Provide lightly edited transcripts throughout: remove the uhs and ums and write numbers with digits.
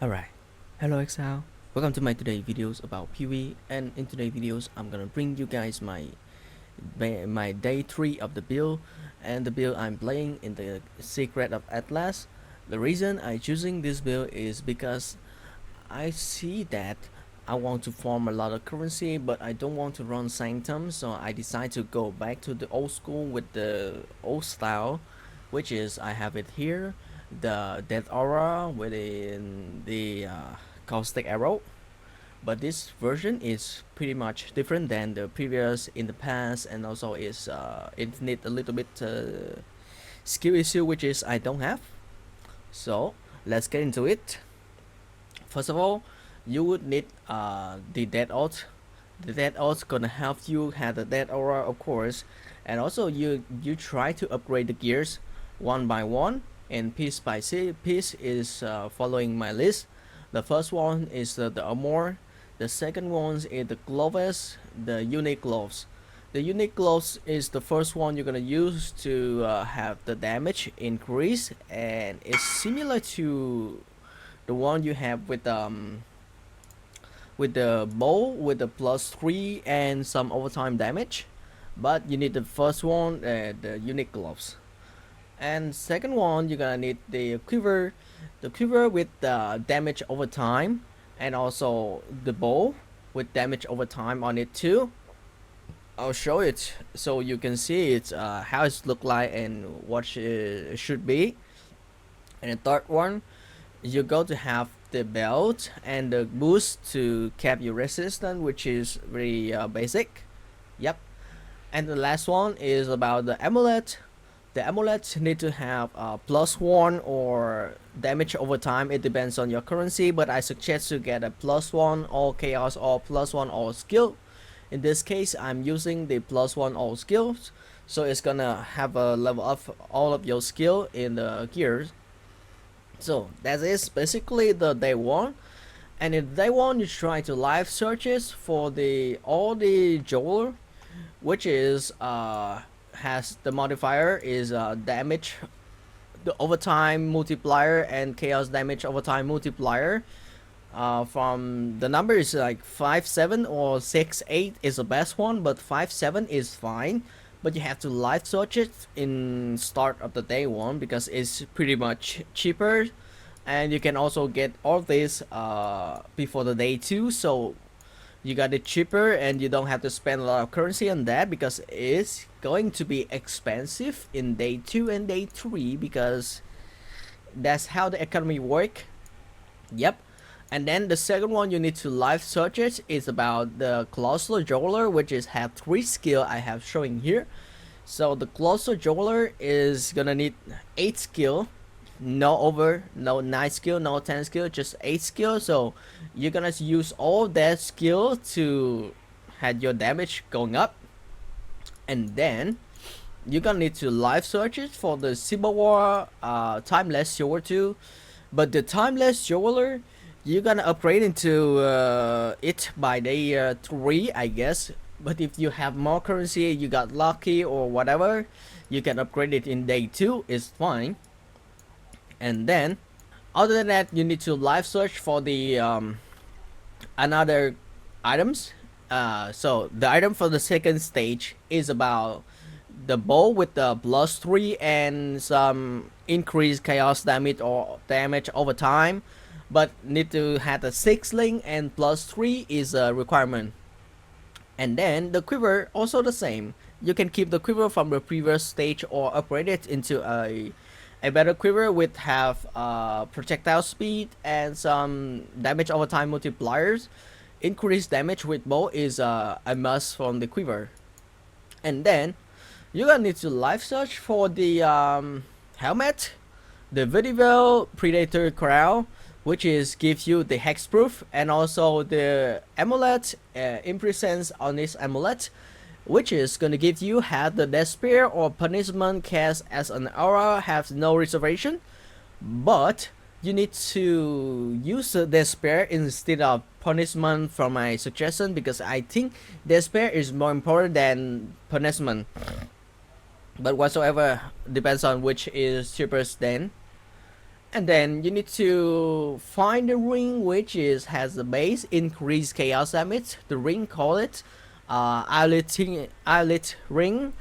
Alright, hello Exile, welcome to my today videos about PoE, and in today's videos I'm gonna bring you guys my day 3 of the build, and the build I'm playing in the Secret of Atlas. The reason I choosing this build is because I see that I want to farm a lot of currency, but I don't want to run Sanctum, so I decide to go back to the old school with the old style, which is I have it here, the Death Aura within the Caustic Arrow. But this version is pretty much different than the previous in the past, and also it need a little bit skill issue, which is I don't have. So let's get into it. First of all, you would need the Dead Alt. The Dead Alt's gonna help you have the Dead Aura, of course, and also you try to upgrade the gears one by one and piece by piece is following my list. The first one is the armor. The second one is the gloves, the unique gloves. The unique gloves is the first one you're gonna use to have the damage increase, and it's similar to the one you have with the bow with the +3 and some overtime damage, but you need the first one, the unique gloves. And second one, you're gonna need the quiver with the damage over time, and also the bow with damage over time on it too. I'll show it so you can see it, how it look like and what it should be. And the third one, you're going to have the belt and the boost to cap your resistance, which is very basic. Yep. And the last one is about the amulet. The amulet need to have +1 or damage over time. It depends on your currency, but I suggest to get a +1 all chaos or +1 all skill. In this case, I'm using the +1 all skills, so it's gonna have a level up all of your skill in the gears. So that is basically the day 1. And in day 1, you try to live searches for all the jeweler, which is has the modifier is damage, the overtime multiplier, and chaos damage overtime multiplier. From the number is like 5-7 or 6-8 is the best one, but 5-7 is fine. But you have to live search it in start of the day 1 because it's pretty much cheaper, and you can also get all this before the day 2, so you got it cheaper and you don't have to spend a lot of currency on that, because it's going to be expensive in day 2 and day 3 because that's how the economy work. Yep. And then the second one you need to live search it is about the colossal jeweler, which is have 3 skill I have showing here. So the colossal jeweler is gonna need 8 skill, no 9 skill, no 10 skill, just 8 skill. So you're gonna use all that skill to have your damage going up. And then you're gonna need to live search it for the Civil War timeless jeweler too. But the timeless jeweler, you're gonna upgrade into it by day 3, I guess. But if you have more currency, you got lucky or whatever, you can upgrade it in day 2, it's fine. And then other than that, you need to live search for the another items. So the item for the second stage is about the bow with the +3 and some increased chaos damage or damage over time, but need to have a 6 link and +3 is a requirement. And then the quiver also the same. You can keep the quiver from the previous stage or upgrade it into a better quiver with have projectile speed and some damage over time multipliers. Increased damage with bow is a must from the quiver. And then you're gonna need to live search for the helmet, the medieval predator crown, which is gives you the hexproof, and also the amulet imprisons on this amulet, which is gonna give you have the despair or punishment cast as an aura, has no reservation, but you need to use the despair instead of punishment from my suggestion, because I think despair is more important than punishment. But whatsoever depends on which is cheapest then. And then you need to find the ring which is has the base increase chaos damage. The ring, call it eyelid ring.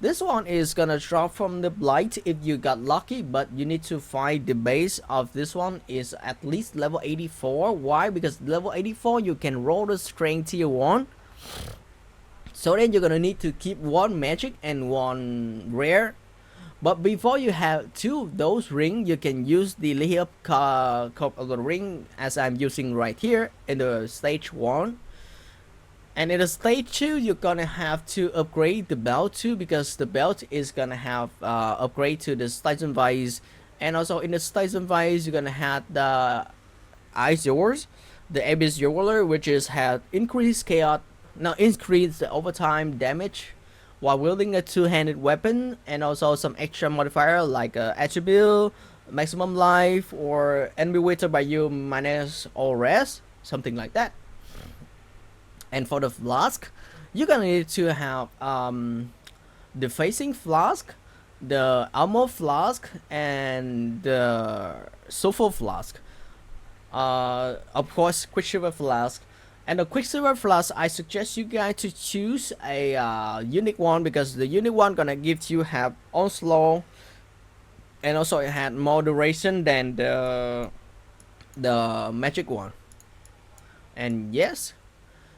This one is gonna drop from the blight if you got lucky, but you need to find the base of this one is at least level 84. Why? Because level 84 you can roll the strength tier 1. So then you're gonna need to keep one magic and one rare. But before you have two of those rings, you can use the Lihip cup of the ring as I'm using right here in the stage 1. And in the stage 2, you're gonna have to upgrade the belt too, because the belt is gonna have upgrade to the Station Vise. And also in the Station Vise, you're gonna have the Ice Yours, the Abyss Jeweler, which is have increased chaos, now increase the overtime damage while wielding a two-handed weapon, and also some extra modifier like attribute, maximum life, or enemy weighted by you minus all rest, something like that. And for the flask, you're gonna need to have the facing flask, the armor flask, and the sulfur flask. Of course, quicksilver flask. And the quicksilver flask, I suggest you guys to choose a unique one, because the unique one gonna give you have onslaught, and also it had more duration than the magic one. And yes,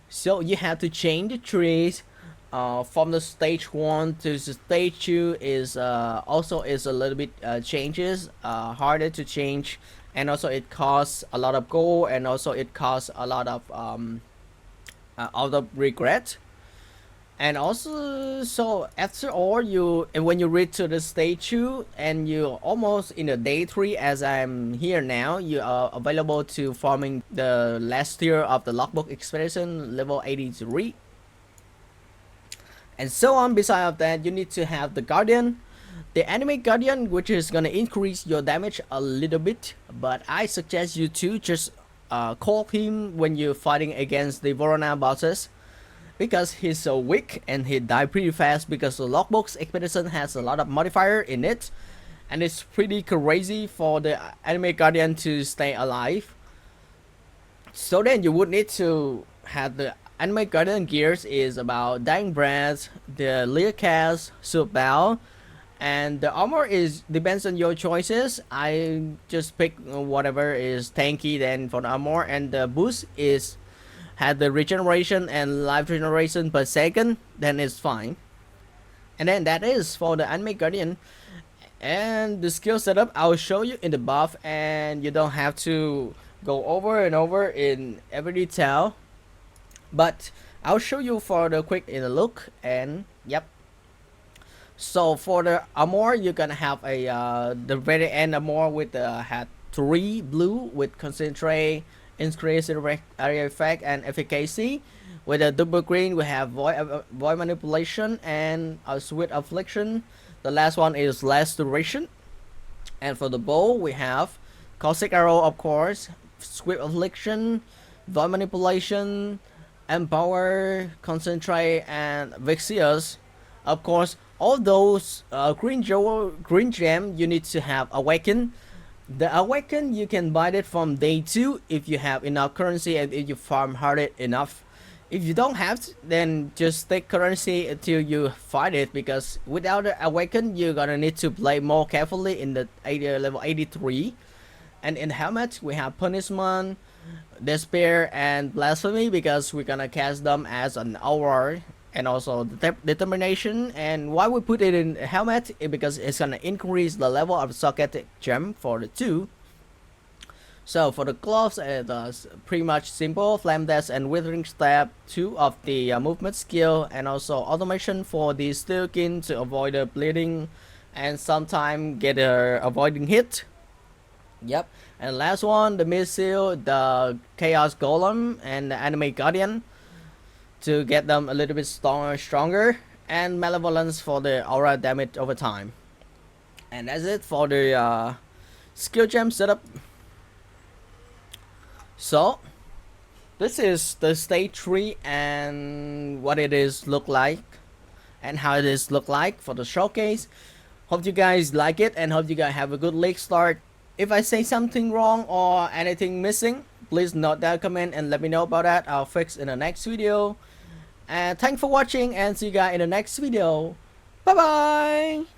so you have to change the trees from the stage 1 to the stage 2 is also is a little bit changes, harder to change, and also it costs a lot of gold, and also it costs a lot of out of regret. And also, so after all, you, and when you reach to the stage 2 and you almost in the day 3 as I'm here now, you are available to farming the last tier of the logbook expedition, level 83, and so on. Besides that, you need to have the guardian, the enemy guardian, which is gonna increase your damage a little bit, but I suggest you to just call him when you're fighting against the Vorona bosses, because he's so weak and he die pretty fast, because the Logbooks expedition has a lot of modifier in it, and it's pretty crazy for the enemy guardian to stay alive. So then you would need to have the enemy guardian gears is about dying breath, the leer cast, bow, and the armor is depends on your choices. I just pick whatever is tanky then for the armor, and the boost is had the regeneration and life regeneration per second, then it's fine. And then that is for the enemy guardian. And the skill setup I'll show you in the buff, and you don't have to go over and over in every detail, but I'll show you for the quick in the look. And yep, so for the armor, you're gonna have a the very end armor with had 3 blue with concentrate, increase area effect, and efficacy. With a double green, we have void manipulation and a sweet affliction. The last one is less duration. And for the bow, we have caustic arrow, of course, sweet affliction, void manipulation, empower, concentrate, and vicious. Of course, all those green gem you need to have awaken. The awaken you can buy it from day 2 if you have enough currency and if you farm hard it enough. If you don't have, then just take currency until you fight it, because without the awaken you're gonna need to play more carefully in the level 83. And in helmet we have punishment, despair, and blasphemy, because we're gonna cast them as an aura, and also determination. And why we put it in helmet is because it's gonna increase the level of socket gem for the 2. So for the gloves, it's pretty much simple, flame dash and withering stab, 2 of the movement skill, and also automation for the steel skin to avoid the bleeding and sometimes get a avoiding hit. Yep. And last one, the missile, the chaos golem, and the enemy guardian to get them a little bit stronger, and malevolence for the aura damage over time. And that's it for the skill gem setup. So this is the stage 3 and what it is look like, and how it is look like for the showcase. Hope you guys like it, and hope you guys have a good league start. If I say something wrong or anything missing, please note that comment and let me know about that. I'll fix in the next video. And thanks for watching and see you guys in the next video. Bye bye.